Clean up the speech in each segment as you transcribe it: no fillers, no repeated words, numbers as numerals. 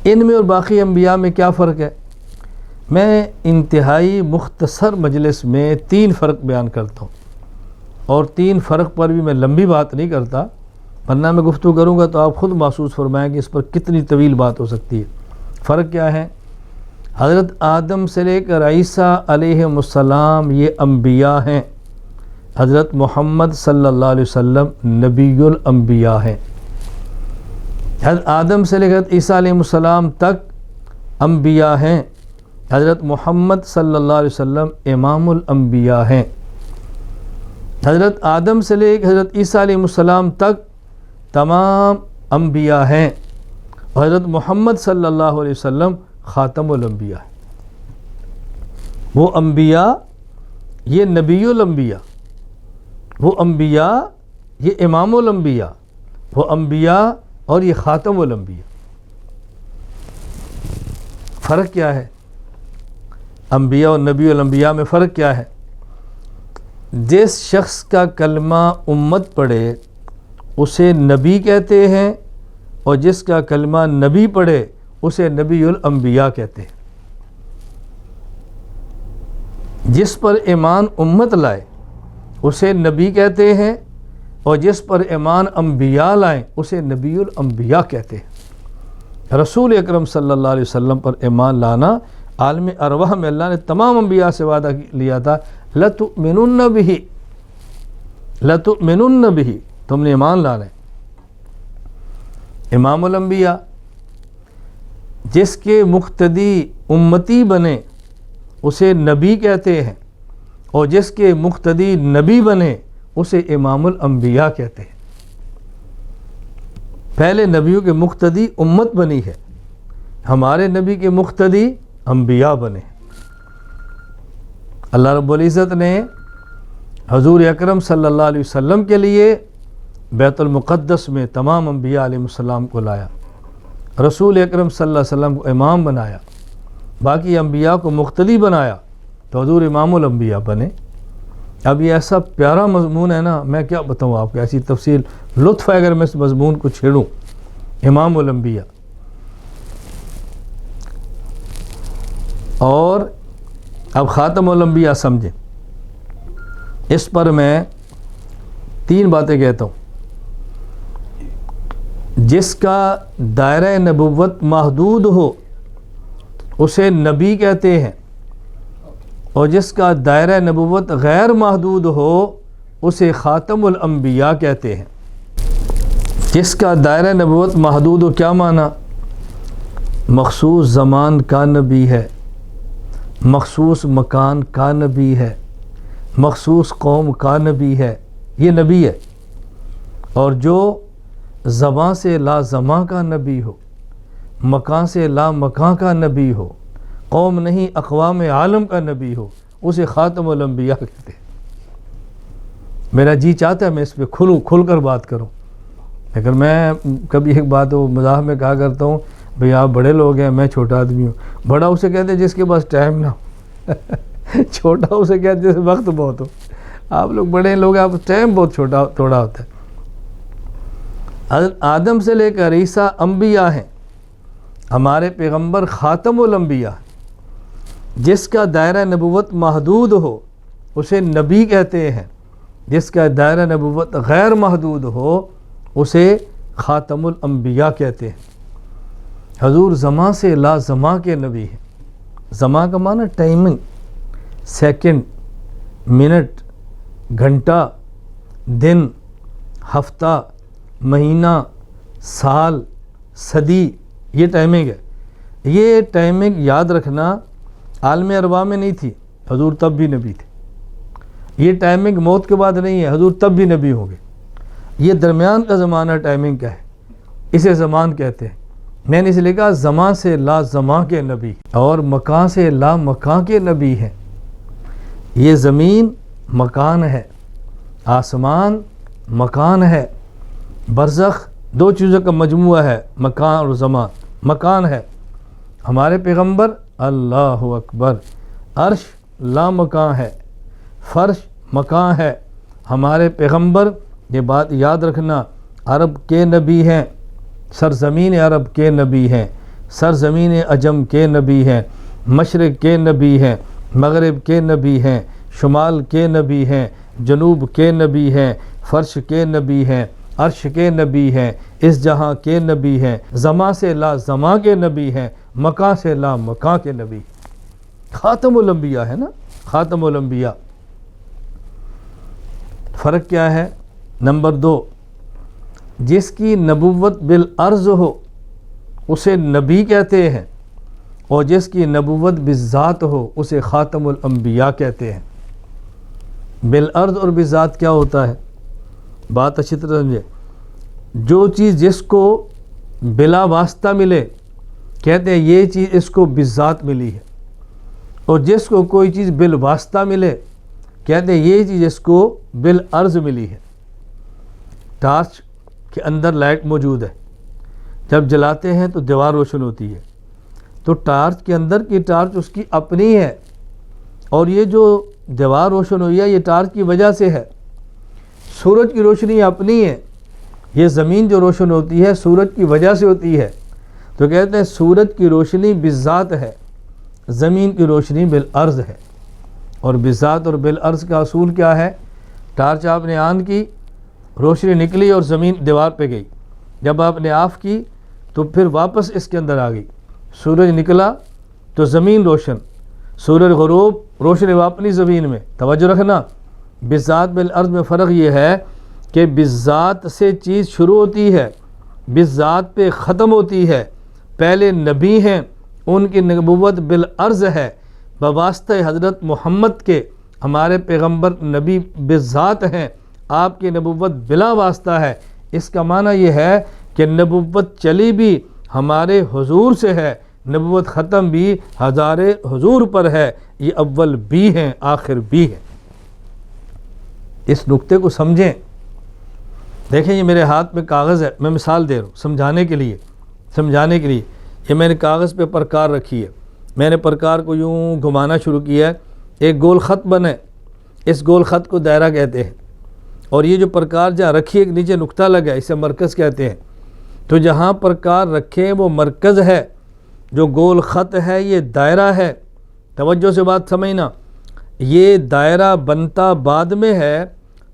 ان میں اور باقی انبیاء میں کیا فرق ہے؟ میں انتہائی مختصر مجلس میں 3 فرق بیان کرتا ہوں، اور 3 فرق پر بھی میں لمبی بات نہیں کرتا، ورنہ میں گفتگو کروں گا تو آپ خود محسوس فرمائیں کہ اس پر کتنی طویل بات ہو سکتی ہے۔ فرق کیا ہے؟ حضرت آدم سے لے کر عیسیٰ علیہ السلام یہ انبیاء ہیں، حضرت محمد صلی اللہ علیہ وسلم نبی الانبیاء ہیں۔ حضرت آدم سے لے کر عیسیٰ علیہ السلام تک انبیاء ہیں، حضرت محمد صلی اللہ علیہ وسلم امام الانبیاء ہیں۔ حضرت آدم سے لے کر حضرت عیسیٰ علیہ السلام تک تمام انبیاء ہیں، حضرت محمد صلی اللہ علیہ وسلم خاتم الانبیاء ہیں۔ وہ انبیاء یہ نبی الانبیاء، وہ انبیاء یہ امام الانبیاء، وہ انبیاء اور یہ خاتم الانبیاء۔ فرق کیا ہے؟ انبیاء اور نبی الانبیاء میں فرق کیا ہے؟ جس شخص کا کلمہ امت پڑھے اسے نبی کہتے ہیں، اور جس کا کلمہ نبی پڑھے اسے نبی الانبیاء کہتے ہیں۔ جس پر ایمان امت لائے اسے نبی کہتے ہیں، اور جس پر ایمان انبیاء لائیں اسے نبی الانبیاء کہتے ہیں۔ رسول اکرم صلی اللہ علیہ وسلم پر ایمان لانا، عالم ارواح میں اللہ نے تمام انبیاء سے وعدہ لیا تھا، لَتُؤْمِنُنَّ بِهِ، لَتُؤْمِنُنَّ بِهِ، تم نے ایمان لانا ہے۔ امام الانبیاء جس کے مقتدی امتی بنے اسے نبی کہتے ہیں، اور جس کے مقتدی نبی بنے اسے امام الانبیاء کہتے ہیں۔ پہلے نبیوں کے مقتدی امت بنی ہے، ہمارے نبی کے مقتدی انبیاء بنے۔ اللہ رب العزت نے حضور اکرم صلی اللہ علیہ وسلم کے لیے بیت المقدس میں تمام انبیاء علیہ السلام کو لایا، رسول اکرم صلی اللہ علیہ وسلم کو امام بنایا، باقی انبیاء کو مقتدی بنایا، تو حضور امام الانبیاء بنے۔ اب یہ ایسا پیارا مضمون ہے نا، میں کیا بتاؤں آپ کو، ایسی تفصیل لطف ہے اگر میں اس مضمون کو چھیڑوں۔ امام الانبیاء اور اب خاتم الانبیاء سمجھیں، اس پر میں 3 باتیں کہتا ہوں۔ جس کا دائرہ نبوت محدود ہو اسے نبی کہتے ہیں، اور جس کا دائرہ نبوت غیر محدود ہو اسے خاتم الانبیاء کہتے ہیں۔ جس کا دائرہ نبوت محدود ہو کیا معنی؟ مخصوص زمان کا نبی ہے، مخصوص مکان کا نبی ہے، مخصوص قوم کا نبی ہے، یہ نبی ہے۔ اور جو زبان سے لا زمان کا نبی ہو، مکان سے لا مکان کا نبی ہو، قوم نہیں اقوام عالم کا نبی ہو، اسے خاتم الانبیاء کہتے ہیں۔ میرا جی چاہتا ہے میں اس پہ کھل کر بات کروں، لیکن میں کبھی ایک بات مزاح میں کہا کرتا ہوں، بھئی آپ بڑے لوگ ہیں، میں چھوٹا آدمی ہوں۔ بڑا اسے کہتے ہیں جس کے پاس ٹائم نہ ہو، چھوٹا اسے کہتے ہیں جس وقت بہت ہو۔ آپ لوگ بڑے لوگ ہیں، آپ ٹائم بہت تھوڑا ہوتا ہے۔ حضرت آدم سے لے کر عیسیٰ انبیاء ہیں، ہمارے پیغمبر خاتم الانبیاء ہیں۔ جس کا دائرہ نبوت محدود ہو اسے نبی کہتے ہیں، جس کا دائرہ نبوت غیر محدود ہو اسے خاتم الانبیاء کہتے ہیں۔ حضور زمان سے لا زمان کے نبی ہیں۔ زمان کا معنی ٹائمنگ، سیکنڈ، منٹ، گھنٹہ، دن، ہفتہ، مہینہ، سال، صدی، یہ ٹائمنگ ہے۔ یہ ٹائمنگ یاد رکھنا عالم ارواح میں نہیں تھی، حضور تب بھی نبی تھے۔ یہ ٹائمنگ موت کے بعد نہیں ہے، حضور تب بھی نبی ہوں گے۔ یہ درمیان کا زمانہ ٹائمنگ کا ہے، اسے زمان کہتے ہیں۔ میں نے اس لیے کہا زمان سے لا زمان کے نبی، اور مکان سے لا مکان کے نبی ہیں۔ یہ زمین مکان ہے، آسمان مکان ہے، برزخ 2 چیزوں کا مجموعہ ہے، مکان اور زمان۔ مکان ہے ہمارے پیغمبر، اللہ اکبر، عرش لا مکان ہے، فرش مکان ہے ہمارے پیغمبر۔ یہ بات یاد رکھنا، عرب کے نبی ہیں، سرزمین عرب کے نبی ہیں، سرزمین عجم کے نبی ہیں، مشرق کے نبی ہیں، مغرب کے نبی ہیں، شمال کے نبی ہیں، جنوب کے نبی ہیں، فرش کے نبی ہیں، عرش کے نبی ہیں، اس جہاں کے نبی ہیں، زماں سے لا زماں کے نبی ہیں، مکاں سے لا مکاں کے نبی۔ خاتم الانبیاء ہے نا، خاتم الانبیاء۔ فرق کیا ہے؟ نمبر 2، جس کی نبوت بالعرض ہو اسے نبی کہتے ہیں، اور جس کی نبوت بالذات ہو اسے خاتم الانبیاء کہتے ہیں۔ بالعرض اور بالذات کیا ہوتا ہے؟ بات اچھی طرح سمجھے۔ جو چیز جس کو بلا واسطہ ملے کہتے ہیں یہ چیز اس کو بالذات ملی ہے، اور جس کو کوئی چیز بالواسطہ ملے کہتے ہیں یہ چیز اس کو بالعرض ملی ہے۔ ٹارچ کے اندر لائٹ موجود ہے، جب جلاتے ہیں تو دیوار روشن ہوتی ہے، تو ٹارچ کے اندر کی ٹارچ اس کی اپنی ہے، اور یہ جو دیوار روشن ہوئی ہے یہ ٹارچ کی وجہ سے ہے۔ سورج کی روشنی اپنی ہے، یہ زمین جو روشن ہوتی ہے سورج کی وجہ سے ہوتی ہے، تو کہتے ہیں سورج کی روشنی بالذات ہے، زمین کی روشنی بالعرض ہے۔ اور بالذات اور بالعرض کا اصول کیا ہے؟ ٹارچ آپ نے آن کی، روشنی نکلی اور زمین دیوار پہ گئی، جب آپ نے آف کی تو پھر واپس اس کے اندر آ گئی، سورج نکلا تو زمین روشن، سورج غروب روشنی اپنی زمین میں۔ توجہ رکھنا، بالذات بالعرض میں فرق یہ ہے کہ بالذات سے چیز شروع ہوتی ہے، بالذات پہ ختم ہوتی ہے۔ پہلے نبی ہیں، ان کی نبوت بالعرض ہے، بواسطہ حضرت محمد کے ہمارے پیغمبر نبی بالذات ہیں، آپ کی نبوت بلا واسطہ ہے۔ اس کا معنی یہ ہے کہ نبوت چلی بھی ہمارے حضور سے ہے، نبوت ختم بھی ہزار حضور پر ہے، یہ اول بھی ہیں آخر بھی ہیں۔ اس نقطے کو سمجھیں۔ دیکھیں یہ میرے ہاتھ میں کاغذ ہے، میں مثال دے رہا ہوں سمجھانے کے لیے۔ یہ میں نے کاغذ پہ پرکار رکھی ہے، میں نے پرکار کو یوں گھمانا شروع کیا ہے، ایک گول خط بنے، اس گول خط کو دائرہ کہتے ہیں، اور یہ جو پرکار جہاں رکھی ایک نیچے نقطہ لگا ہے اسے مرکز کہتے ہیں۔ تو جہاں پرکار رکھے وہ مرکز ہے، جو گول خط ہے یہ دائرہ ہے۔ توجہ سے بات سمجھنا، یہ دائرہ بنتا بعد میں ہے،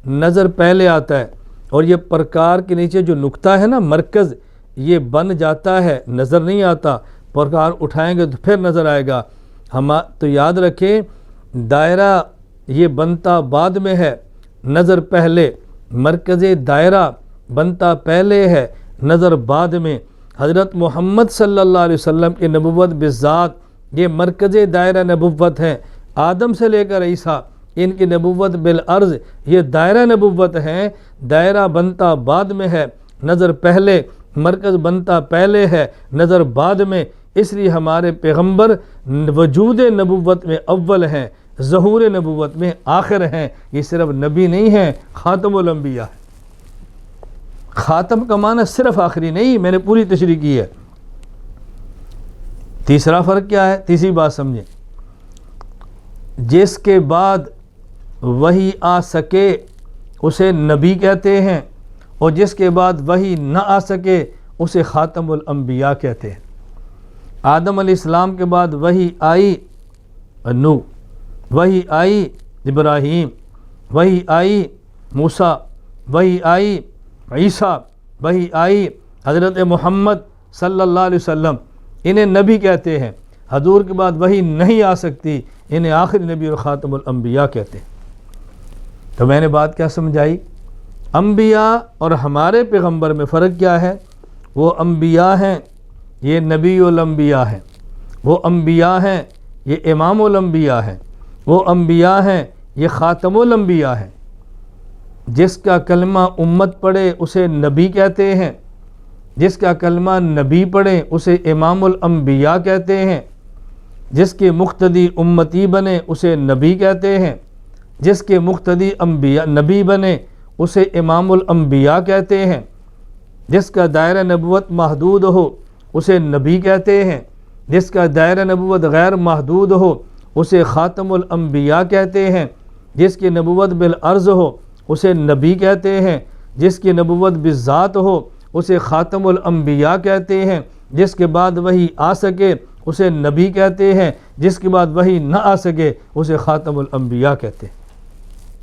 نظر پہلے آتا ہے، اور یہ پرکار کے نیچے جو نقطہ ہے نا مرکز، یہ بن جاتا ہے، نظر نہیں آتا، پرکار اٹھائیں گے تو پھر نظر آئے گا۔ تو یاد رکھیں دائرہ یہ بنتا بعد میں ہے، نظر پہلے، مرکز دائرہ بنتا پہلے ہے، نظر بعد میں۔ حضرت محمد صلی اللہ علیہ وسلم کی نبوت بالذات یہ مرکز دائرہ نبوت ہے، آدم سے لے کر عیسیٰ ان کی نبوت بالعرض یہ دائرہ نبوت ہے، دائرہ بنتا بعد میں ہے، نظر پہلے، مرکز بنتا پہلے ہے، نظر بعد میں۔ اس لیے ہمارے پیغمبر وجود نبوت میں اول ہیں، ظہور نبوت میں آخر ہیں۔ یہ صرف نبی نہیں ہیں، خاتم الانبیاء ہے۔ خاتم کا معنی صرف آخری نہیں، میں نے پوری تشریح کی ہے۔ تیسرا فرق کیا ہے؟ تیسری بات سمجھیں، جس کے بعد وحی آ سکے اسے نبی کہتے ہیں، اور جس کے بعد وحی نہ آ سکے اسے خاتم الانبیاء کہتے ہیں۔ آدم علیہ السلام کے بعد وحی آئی نوح، وحی آئی ابراہیم، وحی آئی موسیٰ، وحی آئی عیسیٰ، وحی آئی حضرت محمد صلی اللہ علیہ وسلم، انہیں نبی کہتے ہیں۔ حضور کے بعد وحی نہیں آ سکتی، انہیں آخری نبی اور خاتم الانبیاء کہتے ہیں۔ تو میں نے بات کیا سمجھائی؟ انبیاء اور ہمارے پیغمبر میں فرق کیا ہے؟ وہ انبیاء ہیں، یہ نبی الانبیاء ہیں، وہ انبیاء ہیں، یہ امام الانبیاء ہیں، وہ انبیاء ہیں، یہ خاتم الانبیاء ہیں۔ جس کا کلمہ امت پڑھے اسے نبی کہتے ہیں، جس کا کلمہ نبی پڑھے اسے امام الانبیاء کہتے ہیں، جس کے مقتدی امتی بنے اسے نبی کہتے ہیں، جس کے مقتدی انبیاء نبی بنے اسے امام الانبیاء کہتے ہیں، جس کا دائرہ نبوت محدود ہو اسے نبی کہتے ہیں، جس کا دائرہ نبوت غیر محدود ہو اسے خاتم الانبیاء کہتے ہیں، جس کی نبوت بالعرض ہو اسے نبی کہتے ہیں، جس کی نبوت بالذات ہو اسے خاتم الانبیاء کہتے ہیں، جس کے بعد وحی آ سکے اسے نبی کہتے ہیں، جس کے بعد وحی نہ آ سکے اسے خاتم الانبیاء کہتے ہیں۔